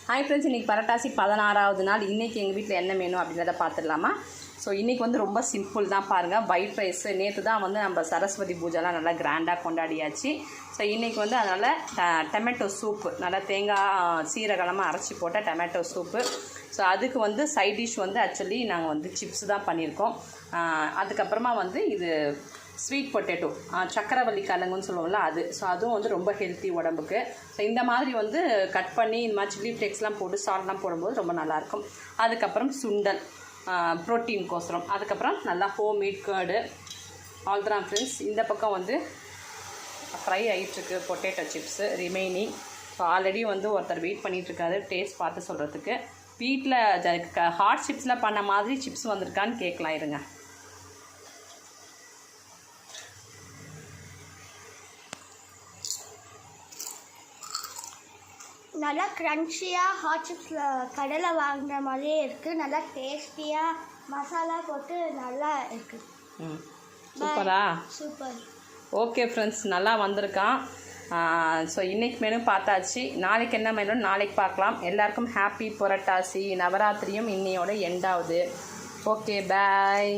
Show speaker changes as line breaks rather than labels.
Hi friends, இன்றைக்கி புரட்டாசி 16வது நாள். இன்றைக்கி எங்கள் வீட்டில் என்ன மெனு அப்படின்றத பார்த்துடலாமா? ஸோ இன்றைக்கி வந்து ரொம்ப சிம்பிள் தான் பாருங்கள். White rice. நேற்று தான் வந்து நம்ம சரஸ்வதி பூஜைலாம் நல்லா கிராண்டாக கொண்டாடியாச்சு. ஸோ இன்றைக்கி வந்து அதனால் டொமேட்டோ சூப்பு, நல்லா தேங்காய் சீரகமாக அரைச்சி போட்ட டொமேட்டோ சூப்பு. ஸோ அதுக்கு வந்து சைட் டிஷ் வந்து ஆக்சுவலி நாங்கள் வந்து சிப்ஸ் தான் பண்ணியிருக்கோம். அதுக்கப்புறமா வந்து இது ஸ்வீட் பொட்டேட்டோ, சக்கரவள்ளி கிழங்குன்னு சொல்லுவோம்ல அது. ஸோ அதுவும் வந்து ரொம்ப ஹெல்த்தி உடம்புக்கு. ஸோ இந்த மாதிரி வந்து கட் பண்ணி இந்த மாதிரி சில்லி ஃப்ளேக்ஸ்லாம் போட்டு சால்ட்லாம் போடும்போது ரொம்ப நல்லாயிருக்கும். அதுக்கப்புறம் சுண்டல் ப்ரோட்டீன்கோசரம். அதுக்கப்புறம் நல்லா ஹோம்மேட் கேர்டு. ஆல்தான் ஃப்ரெண்ட்ஸ். இந்த பக்கம் வந்து ஃப்ரை ஆகிட்டுருக்கு potato chips remaining. So already வந்து ஒருத்தர் வெயிட் பண்ணிகிட்ருக்காரு டேஸ்ட் பார்த்து சொல்கிறதுக்கு. வீட்டில் ஹாட் சிப்ஸில் பண்ண மாதிரி சிப்ஸ் வந்திருக்கான்னு கேட்கலாம். இருங்க.
நல்லா க்ரன்ச்சியாக ஹாட் சிப்ஸில் கடையில் வாங்கின மாதிரியே இருக்குது. நல்லா டேஸ்டியாக மசாலா போட்டு நல்லா இருக்குது.
சூப்பரா?
சூப்பர்.
ஓகே ஃப்ரெண்ட்ஸ், நல்லா வந்திருக்கான். ஸோ இன்றைக்கி மெனு பார்த்தாச்சு. நாளைக்கு என்ன மெனு நாளைக்கு பார்க்கலாம். எல்லாருக்கும் ஹாப்பி புரட்டாசி. நவராத்திரியும் இன்னையோட எண்டாவது. ஓகே, பாய்.